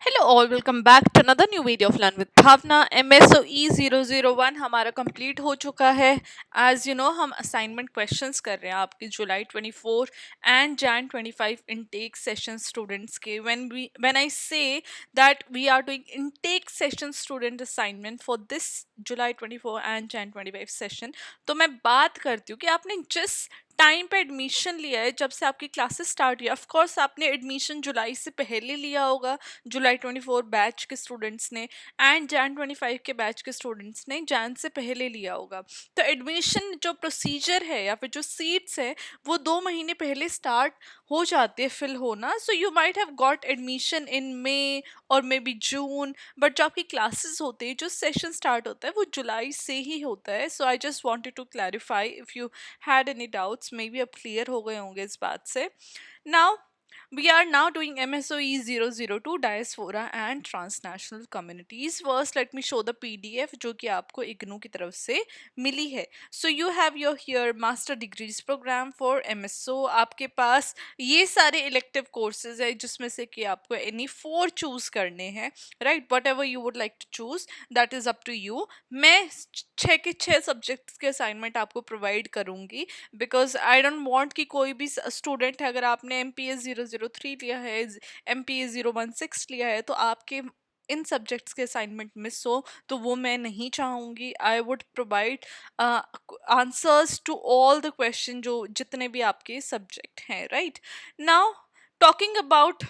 Hello all, welcome back to another new video of learn with Bhavana. MSOE 001 हमारा complete हो चुका है। As you know, हम assignment questions कर रहे हैं आपके July 24 and Jan 25 intake session students के। When I say that we are doing intake session student assignment for this July 24 and Jan 25 session, तो मैं बात करती हूँ कि आपने जिस टाइम पे एडमिशन लिया है, जब से आपकी क्लासेस स्टार्ट हुई, ऑफ कोर्स आपने एडमिशन जुलाई से पहले लिया होगा, जुलाई 24 बैच के स्टूडेंट्स ने, एंड जैन 25 के बैच के स्टूडेंट्स ने जैन से पहले लिया होगा। तो एडमिशन जो प्रोसीजर है या फिर जो सीट्स है वो 2 महीने पहले स्टार्ट हो जाती है फिल होना। So you might have got admission in May और मे बी जून, बट जो आपकी क्लासेस होते हैं, जो सेशन स्टार्ट होता है, वो जुलाई से ही होता है। So I just wanted to clarify if you had any doubts, maybe अब क्लियर हो गए होंगे इस बात से। Now we are now doing MSOE 002 Diaspora and Transnational Communities. First, let me show the PDF जो कि आपको इग्नू की तरफ से मिली है. So you have your here Master Degrees Program for MSO. आपके पास ये सारे elective courses है जिसमें से कि आपको any 4 choose करने हैं, right? Whatever you would like to choose, that is up to you. मैं 6 के 6 सब्जेक्ट्स के असाइनमेंट आपको प्रोवाइड करूंगी, बिकॉज आई डोंट वांट कि कोई भी स्टूडेंट है, अगर आपने MPS 003 लिया है, MPS 016 लिया है, तो आपके इन सब्जेक्ट्स के असाइनमेंट मिस हो, तो वो मैं नहीं चाहूँगी। I would provide answers to all the question जो जितने भी आपके सब्जेक्ट हैं, right. Now talking about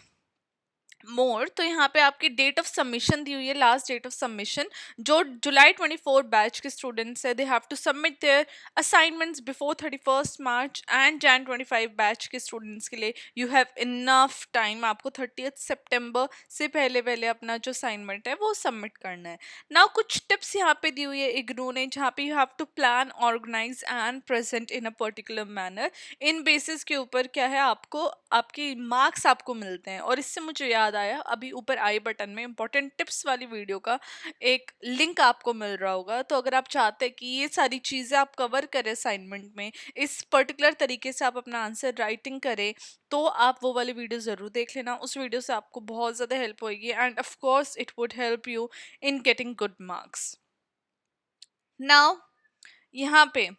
more, तो यहाँ पे आपकी डेट ऑफ सबमिशन दी हुई है, लास्ट डेट ऑफ सबमिशन। जो जुलाई 24 बैच के स्टूडेंट्स है, they have to submit their assignments before 31 March, and Jan 25 batch के स्टूडेंट्स के लिए यू हैव इनफ टाइम, आपको 30 सितंबर से पहले पहले अपना जो असाइनमेंट है वो सबमिट करना है। नाउ कुछ टिप्स यहाँ पे दी हुई है इग्नू ने, जहाँ पे you have to plan, organise and present in a particular manner. इन बेसिस के ऊपर क्या है, आपको आपके मार्क्स आपको मिलते हैं। और इससे मुझे याद आया, अभी ऊपर आई बटन में इंपॉर्टेंट टिप्स वाली वीडियो का एक लिंक आपको मिल रहा होगा। तो अगर आप चाहते हैं कि ये सारी चीज़ें आप कवर करें असाइनमेंट में, इस पर्टिकुलर तरीके से आप अपना आंसर राइटिंग करें, तो आप वो वाली वीडियो ज़रूर देख लेना। उस वीडियो से आपको बहुत ज़्यादा हेल्प होगी, end of course it would help you in getting good marks. Now यहाँ पे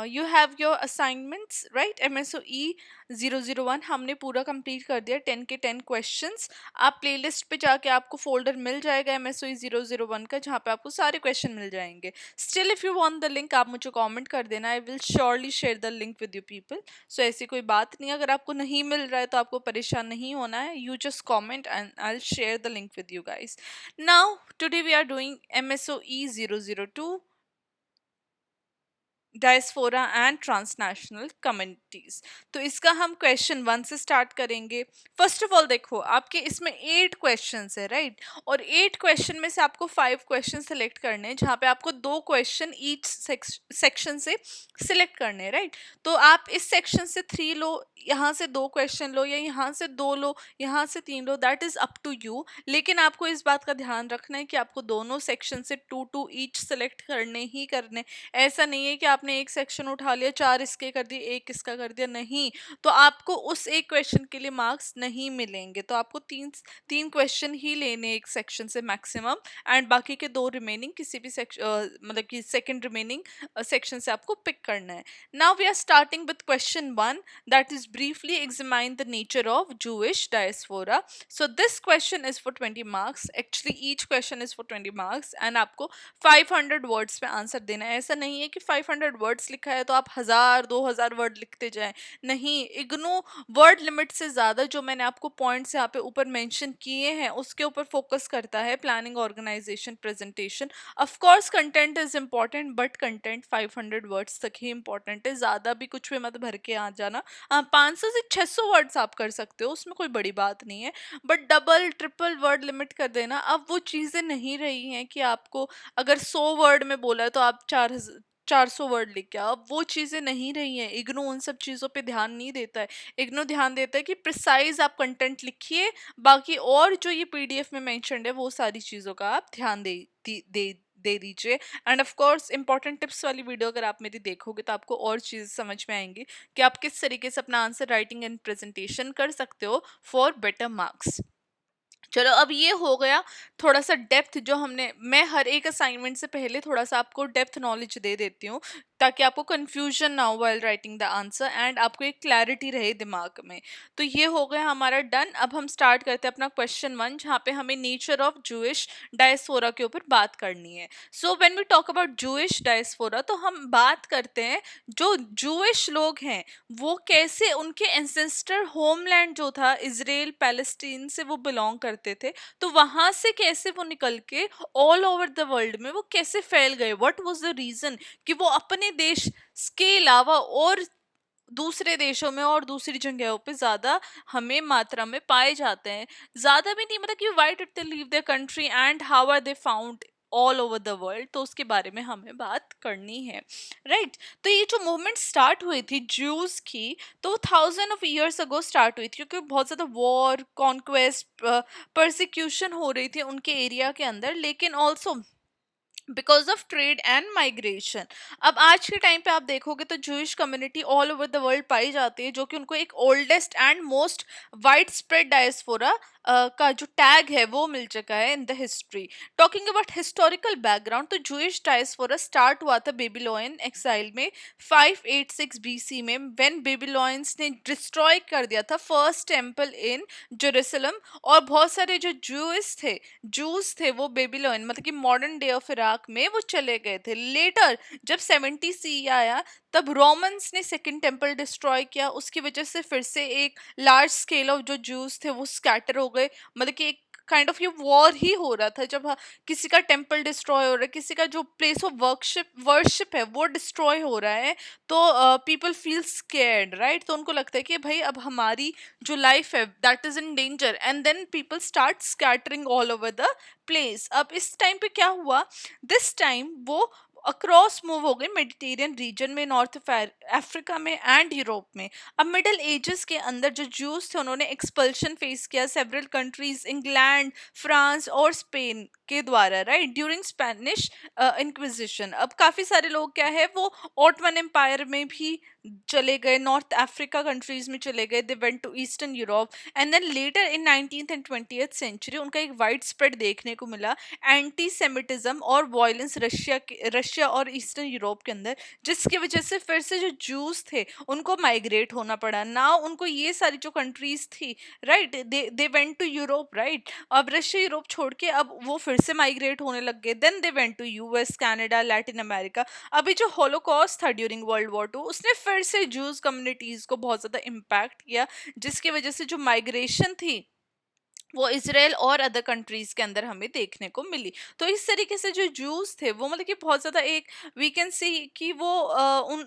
you have your assignments, right. MSOE 001 हमने पूरा कंप्लीट कर दिया, 10 के 10 क्वेश्चंस। आप प्लेलिस्ट पे जाके आपको फोल्डर मिल जाएगा MSOE 001 का, जहाँ पे आपको सारे क्वेश्चन मिल जाएंगे। Still if you want the link, आप मुझे कमेंट कर देना, I will surely share the link with you people. So ऐसी कोई बात नहीं, अगर आपको नहीं मिल रहा है तो आपको परेशान नहीं होना है, you just comment and I will share the link with you guys. Now today we are doing MSOE 002 diaspora and transnational communities. तो इसका हम क्वेश्चन 1 से स्टार्ट करेंगे। फर्स्ट ऑफ ऑल देखो, आपके इसमें 8 क्वेश्चंस है, राइट। और 8 क्वेश्चन में से आपको 5 क्वेश्चन सेलेक्ट करने हैं, जहाँ पे आपको 2 क्वेश्चन ईच सेक्शन से सिलेक्ट करने हैं, राइट। तो आप इस सेक्शन से 3 लो, यहाँ से 2 क्वेश्चन लो, या यहाँ से 2 लो, यहाँ से 3 लो, that is up to you. लेकिन आपको इस बात का ध्यान रखना है कि आपको दोनों सेक्शन से 2 ईच सेलेक्ट करने ही करने। ऐसा नहीं है कि आपने एक सेक्शन उठा लिया, 4 इसके कर दिए, एक इसका कर दिया, नहीं। तो आपको उस एक क्वेश्चन के लिए मार्क्स नहीं मिलेंगे। तो आपको तीन तीन क्वेश्चन ही लेने एक सेक्शन से मैक्सिमम, एंड बाकी के 2 रिमेनिंग किसी भी सेक्शन, मतलब कि सेकंड रिमेनिंग सेक्शन से आपको पिक करना है। Now we are starting with question 1, that is briefly examine the nature of Jewish diaspora. So this question is for 20 marks, actually each question is for 20 marks, and आपको 500 words पे answer देना है। ऐसा नहीं है कि 500 वर्ड्स लिखा है तो आप 1000-2000 वर्ड लिखते जाएं, नहीं। इग्नू वर्ड लिमिट से ज़्यादा, जो मैंने आपको पॉइंट्स यहाँ पे ऊपर मेंशन किए हैं, उसके ऊपर फोकस करता है। Planning, organisation, presentation, of course content is important, but content 500 words तक ही इंपॉर्टेंट है, ज़्यादा भी कुछ भी मत भर के आ जाना। 500 से 600 वर्ड्स आप कर सकते हो, उसमें कोई बड़ी बात नहीं है, but double triple word limit कर देना, अब वो चीज़ें नहीं रही हैं कि आपको अगर 100 वर्ड में बोला है तो आप 400 वर्ड लिख के आओ। अब वो चीज़ें नहीं रही हैं। इग्नू उन सब चीज़ों पे ध्यान नहीं देता है। इग्नू ध्यान देता है कि प्रिसाइज आप कंटेंट लिखिए, बाकी और जो ये PDF में मेंशन्ड है वो सारी चीज़ों का आप ध्यान दे दीजिए। End of course important tips वाली वीडियो अगर आप मेरी देखोगे तो आपको और चीज़ समझ में आएंगी कि आप किस तरीके से अपना आंसर राइटिंग एंड प्रेजेंटेशन कर सकते हो फॉर बेटर मार्क्स। चलो अब ये हो गया थोड़ा सा डेप्थ जो हमने, मैं हर एक असाइनमेंट से पहले थोड़ा सा आपको डेप्थ नॉलेज दे देती हूँ ताकि आपको कंफ्यूजन ना हो while writing the answer and आपको एक क्लैरिटी रहे दिमाग में। तो ये हो गया हमारा डन। अब हम स्टार्ट करते हैं अपना क्वेश्चन वन, जहाँ पे हमें नेचर ऑफ जूइश डायस्पोरा के ऊपर बात करनी है। So when we talk about Jewish diaspora, तो हम बात करते हैं जो जूइश लोग हैं वो कैसे उनके एंसेस्टर होमलैंड जो था इजराइल पैलेस्टीन से वो बिलोंग करते थे, तो वहां से कैसे वो निकल के ऑल ओवर द वर्ल्ड में वो कैसे फैल गए, व्हाट वाज द रीजन कि वो अपने देश के अलावा और दूसरे देशों में और दूसरी जगहों पे ज्यादा हमें मात्रा में पाए जाते हैं। ज्यादा भी नहीं, मतलब कि why did they leave their country and how are they found all over the world, तो उसके बारे में हमें बात करनी है, राइट। तो ये जो मूवमेंट स्टार्ट हुई थी ज्यूज की, तो thousand of years ago start हुई थी, क्योंकि बहुत ज्यादा वॉर कॉन्क्वेस्ट परसिक्यूशन हो रही थी उनके एरिया के अंदर, लेकिन also because of trade and migration. अब आज के टाइम पे आप देखोगे तो Jewish community all over the world पाई जाती है, जो कि उनको एक oldest and most wide spread diaspora का जो टैग है वो मिल चुका है in the history. Talking about historical background, तो जूइश डायस्पोरा स्टार्ट हुआ था बेबीलोनियन एक्साइल में 586 बीसी में, व्हेन बेबीलोनियंस ने डिस्ट्रॉय कर दिया था फर्स्ट टेम्पल इन जेरूशलम। और बहुत सारे जो जूस थे वो बेबीलोन मतलब कि मॉडर्न डे ऑफ इराक में वो चले गए थे। लेटर जब 70 सी आया तब रोमन्स ने सेकंड टेम्पल डिस्ट्रॉय किया, उसकी वजह से फिर से एक लार्ज स्केल ऑफ जो जूस थे वो स्कैटर हो गए। मतलब कि एक काइंड ऑफ ये वॉर ही हो रहा था, जब किसी का टेम्पल डिस्ट्रॉय हो रहा है, किसी का जो प्लेस ऑफ वर्शिप है वो डिस्ट्रॉय हो रहा है, तो पीपल फील स्केर्ड, राइट। तो उनको लगता है कि भाई अब हमारी जो लाइफ है that is in danger, and then people start scattering all over the place. अब इस टाइम पे क्या हुआ, दिस टाइम वो अक्रॉस मूव हो गए मेडिटेरियन रीजन में, नॉर्थ अफ्रीका में एंड यूरोप में। अब मिडिल एजेस के अंदर जो ज्यूज थे उन्होंने एक्सपल्शन फेस किया सेवरल कंट्रीज, इंग्लैंड, फ्रांस और स्पेन के द्वारा, राइट, ड्यूरिंग स्पेनिश इंक्विजिशन। अब काफी सारे लोग क्या है वो ऑटमन एम्पायर में भी चले गए, नॉर्थ अफ्रीका कंट्रीज में चले गए, they went to Eastern Europe, and then later in 19th and 20th century उनका एक वाइड स्प्रेड देखने को मिला एंटी सेमिटिज्म और वायलेंस रशिया और ईस्टर्न यूरोप के अंदर, जिसकी वजह से फिर से जो जूस थे उनको माइग्रेट होना पड़ा ना। उनको ये सारी जो कंट्रीज थी, right, they went to Europe, right. अब रशिया यूरोप छोड़ के अब वो फिर से माइग्रेट होने लग गए, then they went to US, Canada, Latin America. अभी जो होलोकॉस्ट था ड्यूरिंग वर्ल्ड वॉर 2, उसने फिर से जूस कम्युनिटीज को बहुत ज्यादा इम्पैक्ट किया, जिसकी वजह से जो माइग्रेशन थी वो इसराइल और अदर कंट्रीज के अंदर हमें देखने को मिली। तो इस तरीके से जो जूस थे वो मतलब कि बहुत ज्यादा एक वी कैन सी कि वो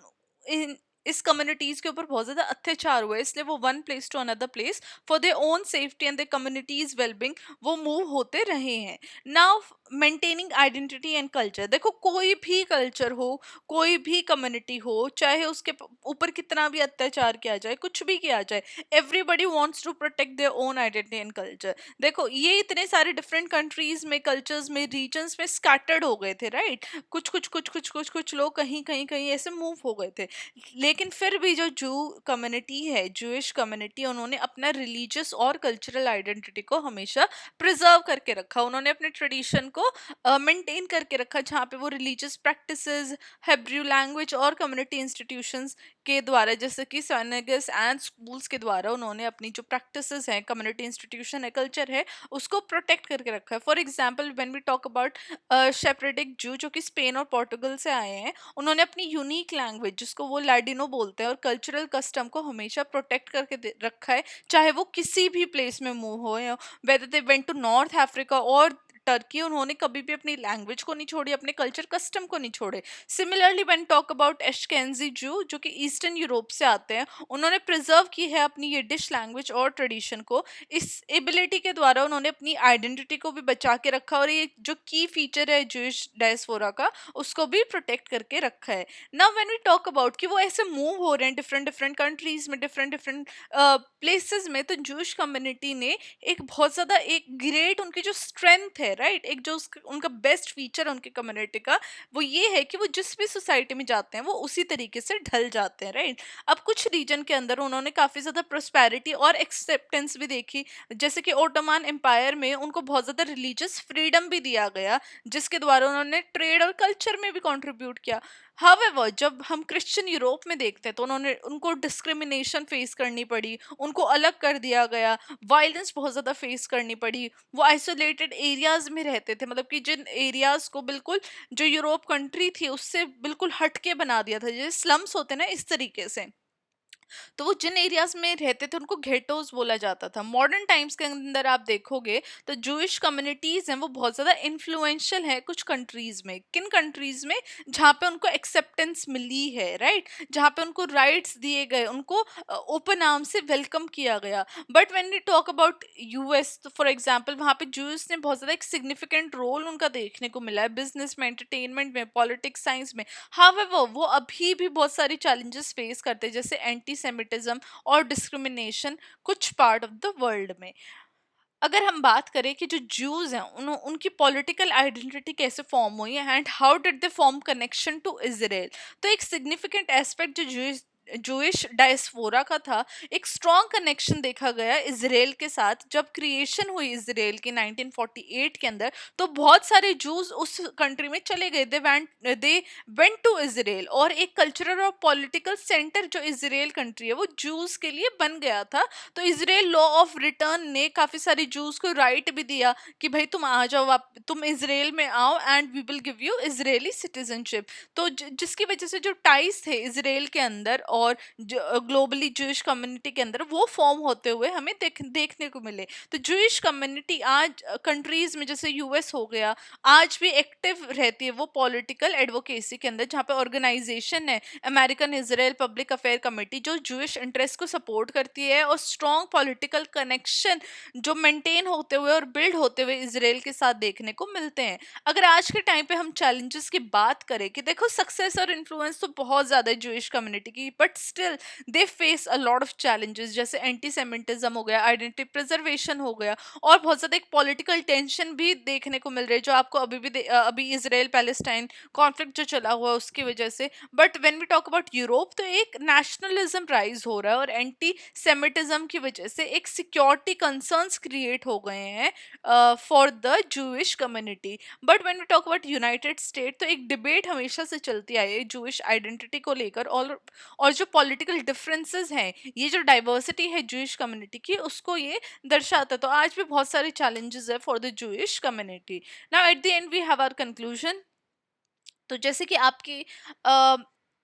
इस कम्युनिटीज के ऊपर बहुत ज्यादा अत्याचार हुए, इसलिए वो one place to another place for their own safety and their communities wellbeing वो मूव होते रहे हैं। Now maintaining identity and culture, देखो कोई भी कल्चर हो, कोई भी कम्युनिटी हो, चाहे उसके ऊपर कितना भी अत्याचार किया जाए, कुछ भी किया जाए, everybody wants to protect their own identity and culture. देखो ये इतने सारे डिफरेंट कंट्रीज में, कल्चर्स में, रीजन्स में स्कैटर्ड हो गए थे, राइट। कुछ लोग कहीं कहीं कहीं ऐसे मूव हो गए थे, लेकिन फिर भी जो जू कम्युनिटी है, जूइश कम्युनिटी, उन्होंने अपना रिलीजियस और कल्चरल आइडेंटिटी को हमेशा प्रिजर्व करके रखा, उन्होंने अपने ट्रेडिशन को मेंटेन करके रखा, जहाँ पे वो रिलीजियस प्रैक्टिसेस, हेब्रू लैंग्वेज और कम्युनिटी इंस्टीट्यूशंस के द्वारा, जैसे कि सिनेगस एंड स्कूल्स के द्वारा, उन्होंने अपनी जो प्रैक्टिसेस हैं, कम्युनिटी इंस्टीट्यूशन है, कल्चर है, उसको प्रोटेक्ट करके रखा है। For example when we talk about Sephardic Jew जो कि स्पेन और पोर्टुगल से आए हैं, उन्होंने अपनी यूनिक लैंग्वेज जिसको वो लैडिनो बोलते हैं और कल्चरल कस्टम को हमेशा प्रोटेक्ट करके रखा है, चाहे वो किसी भी प्लेस में मूव हो, whether they went to North Africa और टर्की, उन्होंने कभी भी अपनी लैंग्वेज को नहीं छोड़ी, अपने कल्चर कस्टम को नहीं छोड़े। सिमिलरली व्हेन टॉक अबाउट एशकेंजी जू जो कि ईस्टर्न यूरोप से आते हैं, उन्होंने प्रिजर्व की है अपनी ये डिश लैंग्वेज और ट्रेडिशन को, इस एबिलिटी के द्वारा उन्होंने अपनी आइडेंटिटी को भी बचा के रखा, और ये जो की फीचर है जूइश डायस्पोरा का उसको भी प्रोटेक्ट करके रखा है। Now when we talk about कि वो ऐसे मूव हो रहे हैं डिफरेंट डिफरेंट कंट्रीज में, डिफरेंट डिफरेंट प्लेसेस में, तो जूइश कम्युनिटी ने एक बहुत ज्यादा एक ग्रेट उनकी जो स्ट्रेंथ है, राइट। एक जो उनका बेस्ट फीचर है उनके कम्युनिटी का, वो ये है कि वो जिस भी सोसाइटी में जाते हैं वो उसी तरीके से ढल जाते हैं, राइट। अब कुछ रीजन के अंदर उन्होंने काफी ज्यादा प्रोस्पेरिटी और एक्सेप्टेंस भी देखी, जैसे कि ओटोमान एम्पायर में उनको बहुत ज्यादा रिलीजियस फ्रीडम भी दिया गया, जिसके द्वारा उन्होंने ट्रेड और कल्चर में भी कंट्रीब्यूट किया। हावेवर जब हम क्रिश्चियन यूरोप में देखते हैं तो उन्होंने उनको डिस्क्रिमिनेशन फेस करनी पड़ी, उनको अलग कर दिया गया, वायलेंस बहुत ज्यादा फेस करनी पड़ी। वो आइसोलेटेड एरियाज में रहते थे, मतलब कि जिन एरियाज को बिल्कुल जो यूरोप कंट्री थी उससे बिल्कुल हटके बना दिया था, जैसे स्लम्स होते हैं ना, इस तरीके से। तो वो जिन एरियाज में रहते थे उनको घेटोस बोला जाता था। मॉडर्न टाइम्स के अंदर आप देखोगे तो जूइश कम्युनिटीज हैं वो बहुत ज्यादा इन्फ्लुएंशियल है कुछ कंट्रीज में। किन कंट्रीज में? जहाँ पे उनको एक्सेप्टेंस मिली है, राइट, जहाँ पे उनको राइट्स दिए गए, उनको ओपन आर्म से वेलकम किया गया। But when we talk about US, तो फॉर एग्जांपल वहाँ पे जूस ने बहुत ज्यादा एक सिग्निफिकेंट रोल उनका देखने को मिला है, बिजनेस में, एंटरटेनमेंट में, पॉलिटिक्स, साइंस में। हावेवर वो अभी भी बहुत सारी चैलेंजेस फेस करते हैं, जैसे एंटी सेमिटिज्म और डिस्क्रिमिनेशन कुछ पार्ट ऑफ द वर्ल्ड में। अगर हम बात करें कि जो ज्यूज हैं उनकी पॉलिटिकल आइडेंटिटी कैसे फॉर्म हुई है and how did they form connection to Israel, तो एक सिग्निफिकेंट एस्पेक्ट जो जूइश डायस्पोरा का था, एक स्ट्रॉन्ग कनेक्शन देखा गया इजराइल के साथ। जब क्रिएशन हुई इजराइल की 1948 के अंदर, तो बहुत सारे जूस उस कंट्री में चले गए, दे वेंट टू इजराइल, और एक कल्चरल और पॉलिटिकल सेंटर जो इजराइल कंट्री है वो जूस के लिए बन गया था। तो इजराइल लॉ ऑफ रिटर्न ने काफी सारे जूस को राइट भी दिया कि भाई तुम आ जाओ, तुम इजराइल में आओ and we will give you Israeli citizenship. तो जिसकी वजह से जो टाइज थे इजराइल के अंदर और ग्लोबली जूइश कम्युनिटी के अंदर वो फॉर्म होते हुए हमें देखने को मिले। तो जूइश कम्युनिटी आज कंट्रीज में जैसे यूएस हो गया, आज भी एक्टिव रहती है वो पॉलिटिकल एडवोकेसी के अंदर, जहाँ पे ऑर्गेनाइजेशन है American Israel public affair committee जो जूइश इंटरेस्ट को सपोर्ट करती है, और स्ट्रॉन्ग पॉलिटिकल कनेक्शन जो मेंटेन होते हुए और बिल्ड होते हुए इजराइल के साथ देखने को मिलते हैं। अगर आज के टाइम पे हम चैलेंजेस की बात करें कि देखो सक्सेस और इन्फ्लुएंस तो बहुत ज्यादा है जूइश कम्युनिटी की, but still they face a lot of challenges, जैसे एंटी सेमिटिज्म हो गया, आइडेंटिटी प्रिजर्वेशन हो गया, और बहुत ज्यादा एक पॉलिटिकल टेंशन भी देखने को मिल रही है जो आपको अभी इसराइल पैलेस्टाइन कॉन्फ्लिक्ट जो चला हुआ है उसकी वजह से। But when we talk about Europe, तो एक नेशनलिज्म राइज हो रहा है और एंटी सेमिटिज्म की वजह से एक सिक्योरिटी कंसर्न्स क्रिएट हो गए हैं for the Jewish community. But when we talk about United State, तो एक डिबेट हमेशा से चलती आई है जूइश आइडेंटिटी को लेकर, और जो पॉलिटिकल डिफरेंसेस हैं, ये जो डाइवर्सिटी है जूइश कम्युनिटी की, उसको ये दर्शाता है। तो आज भी बहुत सारे चैलेंजेस है for the Jewish community. Now at the end we have our conclusion. तो जैसे कि आपकी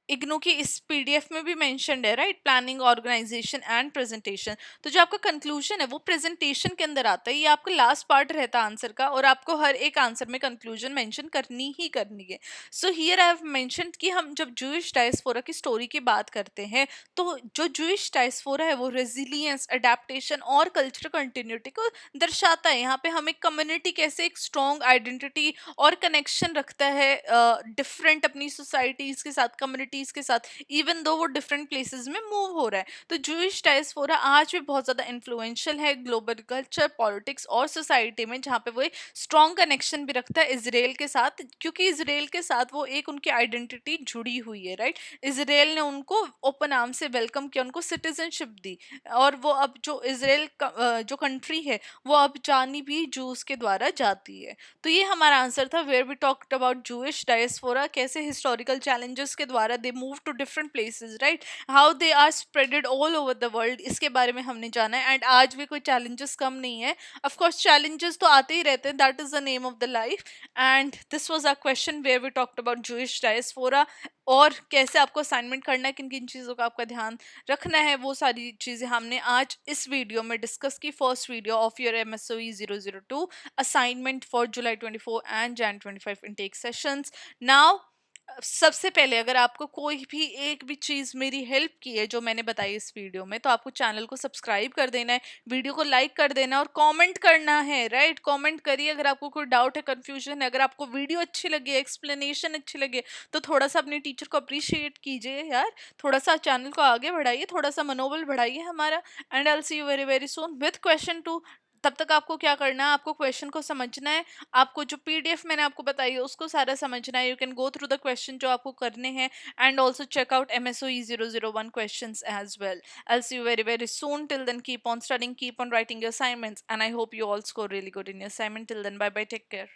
इग्नू की इस पीडीएफ में भी मेंशन्ड है, right, planning, organisation and presentation. तो जो आपका कंक्लूजन है वो प्रेजेंटेशन के अंदर आता है, ये आपका लास्ट पार्ट रहता है आंसर का, और आपको हर एक आंसर में कंक्लूजन मेंशन करनी ही करनी है। So here I have mentioned कि हम जब जूइश डायस्पोरा की स्टोरी की बात करते हैं, तो जो जूइश डायस्पोरा है वो रेजिलियंस, अडेप्टेशन और कल्चरल कंटिन्यूटी को दर्शाता है। यहाँ पे हम एक कम्युनिटी कैसे एक स्ट्रॉन्ग आइडेंटिटी और कनेक्शन रखता है डिफरेंट अपनी सोसाइटीज के साथ, कम्युनिटीज के साथ, इवन दो वो डिफरेंट प्लेसेस में मूव हो रहा है। तो जूइश डायस्पोरा आज भी बहुत ज्यादा इन्फ्लुएंशियल है ग्लोबल कल्चर, पॉलिटिक्स और सोसाइटी में, जहाँ पे वो एक स्ट्रॉन्ग कनेक्शन भी रखता है इसराइल के साथ, क्योंकि इसराइल के साथ वो एक उनकी आइडेंटिटी जुड़ी हुई है, राइट। इसराइल ने उनको ओपन आर्म से वेलकम किया, उनको सिटीजनशिप दी, और वो अब जो इसराइल जो कंट्री है वो अब जानी भी जूस के द्वारा जाती है। तो ये हमारा आंसर था, where we talked about Jewish diaspora, कैसे हिस्टोरिकल चैलेंजेस के द्वारा they move to different places, right, how they are spreaded all over the world, इसके बारे में हमने जाना है। एंड आज भी कोई चैलेंजेस कम नहीं है, ऑफ कोर्स चैलेंजेस तो आते ही रहते हैं, that is the name of the life. And this was our question where we talked about Jewish diaspora, और कैसे आपको असाइनमेंट करना है, किन किन चीज़ों का आपका ध्यान रखना है, वो सारी चीज़ें हमने आज इस वीडियो में डिस्कस की। First video of your MSOE 002 assignment for July 24 and Jan 25 intake sessions. Now सबसे पहले अगर आपको कोई भी एक भी चीज़ मेरी हेल्प की है जो मैंने बताई इस वीडियो में, तो आपको चैनल को सब्सक्राइब कर देना है, वीडियो को लाइक कर देना है और कमेंट करना है, राइट। कमेंट करिए अगर आपको कोई डाउट है, कंफ्यूजन है, अगर आपको वीडियो अच्छी लगी, एक्सप्लेनेशन अच्छी लगे, तो थोड़ा सा अपने टीचर को अप्रिशिएट कीजिए यार, थोड़ा सा चैनल को आगे बढ़ाइए, थोड़ा सा मनोबल बढ़ाइए हमारा। And I will see you very very soon with question 2 तब तक आपको क्या करना है, आपको क्वेश्चन को समझना है, आपको जो पीडीएफ मैंने आपको बताई है उसको सारा समझना है। You can go through the question जो आपको करने हैं, and also check out MSOE 001 questions as well. I'll see you very very soon. Till then, keep on studying, keep on writing your assignments, and I hope you all score really good in your assignment. Till then, bye bye, take care.